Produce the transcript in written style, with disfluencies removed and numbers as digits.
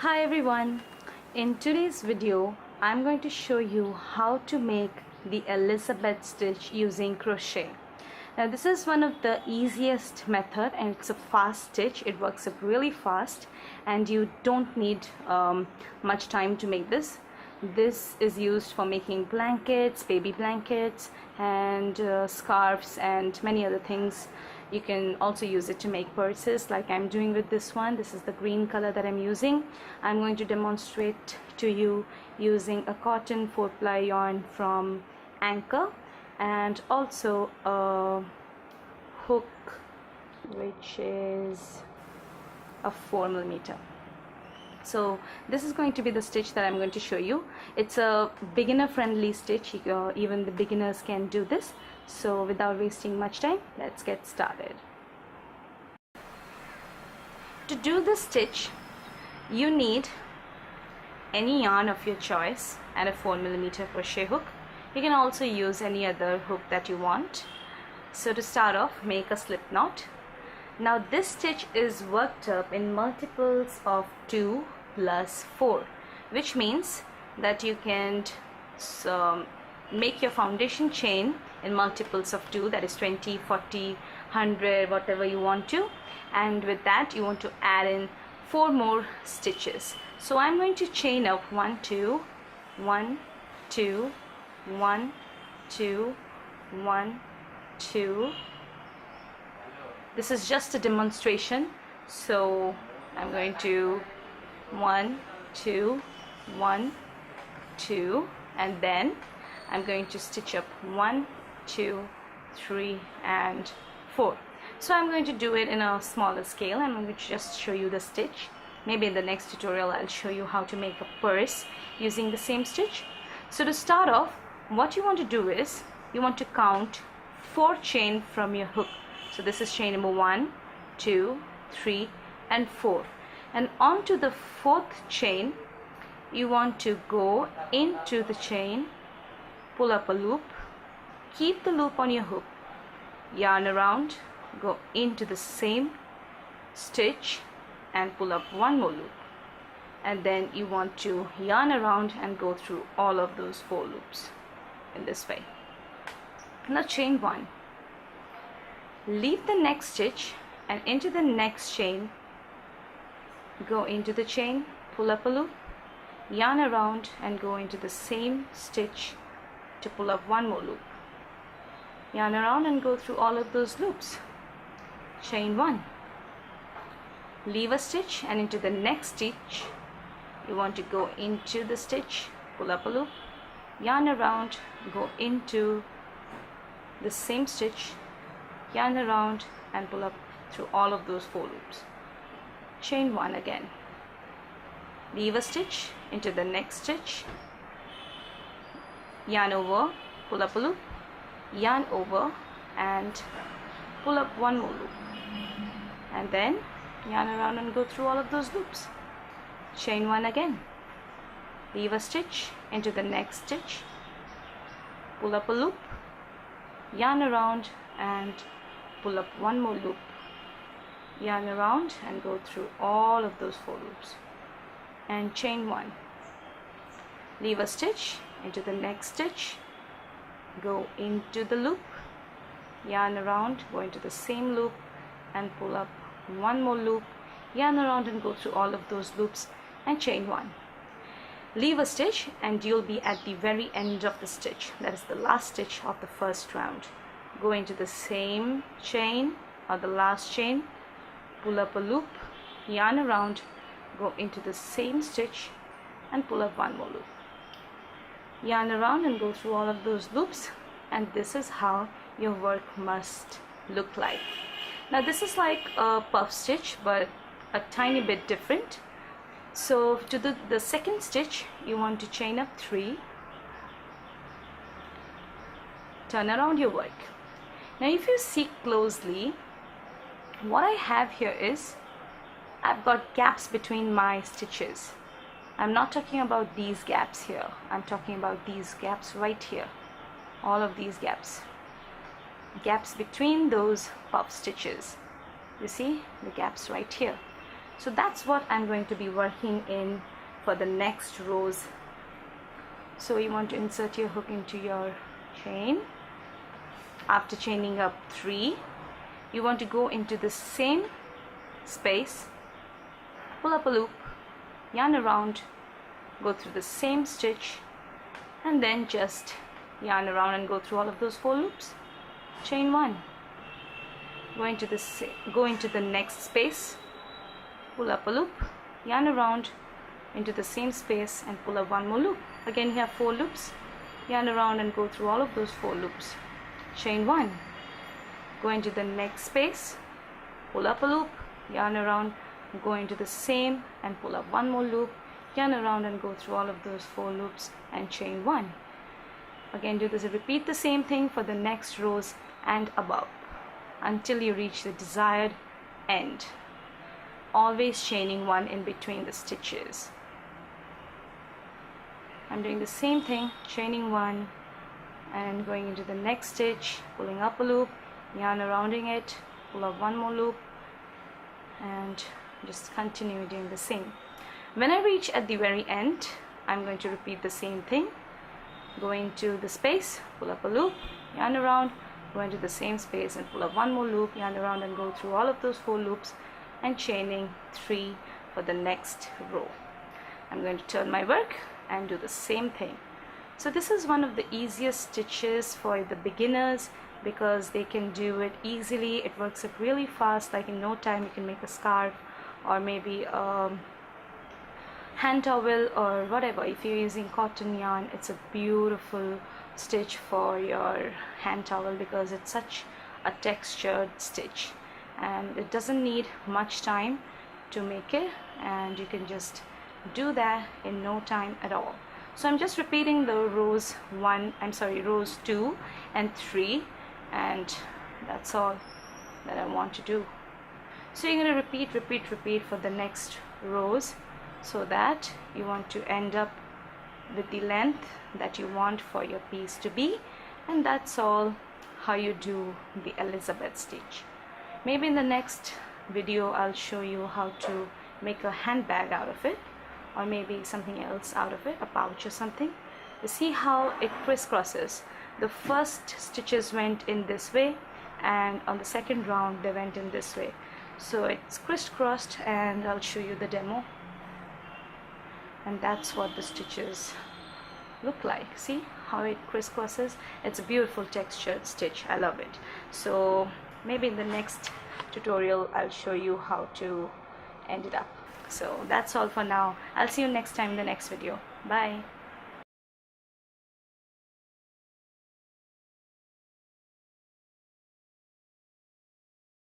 Hi everyone, in today's video I'm going to show you how to make the Elizabeth stitch using crochet. Now this is one of the easiest method and it's a fast stitch. It works up really fast and you don't need much time to make this. This is used for making blankets, baby blankets and scarves and many other things. You can also use it to make purses like I'm doing with this one. This is the green color that I'm using. I'm going to demonstrate to you using a cotton 4-ply yarn from Anchor and also a hook which is a 4mm. So this is going to be the stitch that I'm going to show you. It's a beginner friendly stitch. Even the beginners can do this. So without wasting much time, let's get started. To do this stitch, you need any yarn of your choice and a 4mm crochet hook. You can also use any other hook that you want. So to start off, make a slip knot. Now this stitch is worked up in multiples of 2 plus 4, which means that you can make your foundation chain in multiples of 2, that is 20, 40, 100, whatever you want to, and with that you want to add in 4 more stitches. So I'm going to chain up 1 2 1 2 1 2 1 2. This is just a demonstration, so I'm going to 1 2 1 2 and then I'm going to stitch up 1 2 3 and 4. So I'm going to do it in a smaller scale. I'm going to just show you the stitch. Maybe in the next tutorial I'll show you how to make a purse using the same stitch. So to start off, what you want to do is you want to count 4 chain from your hook. So this is chain number 1 2 3 and 4, and onto the 4th chain you want to go into the chain, pull up a loop, keep the loop on your hook, yarn around, go into the same stitch and pull up 1 more loop, and then you want to yarn around and go through all of those 4 loops in this way. Now chain 1, leave the next stitch and into the next chain, go into the chain, pull up a loop, yarn around and go into the same stitch to pull up 1 more loop, yarn around and go through all of those loops. Chain 1, leave a stitch and into the next stitch you want to go into the stitch, pull up a loop, yarn around, go into the same stitch, yarn around and pull up through all of those 4 loops. Chain 1 again, leave a stitch into the next stitch, yarn over, pull up a loop, yarn over and pull up 1 more loop, and then yarn around and go through all of those loops. Chain 1 again, leave a stitch into the next stitch, pull up a loop, yarn around and pull up 1 more loop, yarn around and go through all of those 4 loops, and chain 1, leave a stitch into the next stitch, go into the loop, yarn around, go into the same loop and pull up 1 more loop, yarn around and go through all of those loops, and chain 1, leave a stitch and you'll be at the very end of the stitch, that is the last stitch of the first round. Go into the same chain or the last chain, pull up a loop, yarn around, go into the same stitch and pull up 1 more loop, yarn around and go through all of those loops, and this is how your work must look like. Now this is like a puff stitch but a tiny bit different. So to do the second stitch you want to chain up 3, turn around your work. Now if you see closely, what I have here is I've got gaps between my stitches. I'm not talking about these gaps here, I'm talking about these gaps right here, all of these gaps between those puff stitches. You see the gaps right here. So that's what I'm going to be working in for the next rows. So you want to insert your hook into your chain. After chaining up 3, you want to go into the same space, pull up a loop, yarn around, go through the same stitch, and then just yarn around and go through all of those 4 loops. Chain 1, go into the next space, pull up a loop, yarn around into the same space and pull up 1 more loop. Again you have 4 loops, yarn around and go through all of those 4 loops. Chain 1, go into the next space, pull up a loop, yarn around, go into the same and pull up 1 more loop, yarn around and go through all of those 4 loops and chain 1. Again do this, repeat the same thing for the next rows and above until you reach the desired end, always chaining 1 in between the stitches. I'm doing the same thing, chaining 1 and going into the next stitch, pulling up a loop, yarn arounding it, pull up 1 more loop, and just continue doing the same. When I reach at the very end, I'm going to repeat the same thing, go into the space, pull up a loop, yarn around, go into the same space and pull up 1 more loop, yarn around and go through all of those 4 loops and chaining 3 for the next row. I'm going to turn my work and do the same thing. So this is one of the easiest stitches for the beginners because they can do it easily. It works up really fast, like in no time you can make a scarf or maybe a hand towel or whatever. If you're using cotton yarn, it's a beautiful stitch for your hand towel because it's such a textured stitch and it doesn't need much time to make it, and you can just do that in no time at all. So I'm just repeating the rows 2 and 3, and that's all that I want to do. So you're going to repeat for the next rows so that you want to end up with the length that you want for your piece to be, and that's all how you do the Elizabeth stitch. Maybe in the next video I'll show you how to make a handbag out of it, or maybe something else out of it, a pouch or something. You see how it crisscrosses. The first stitches went in this way and on the second round they went in this way, so it's crisscrossed, and I'll show you the demo. And that's what the stitches look like. See how it crisscrosses? It's a beautiful textured stitch. I love it. So maybe in the next tutorial I'll show you how to end it up. So that's all for now. I'll see you next time in the next video. Bye.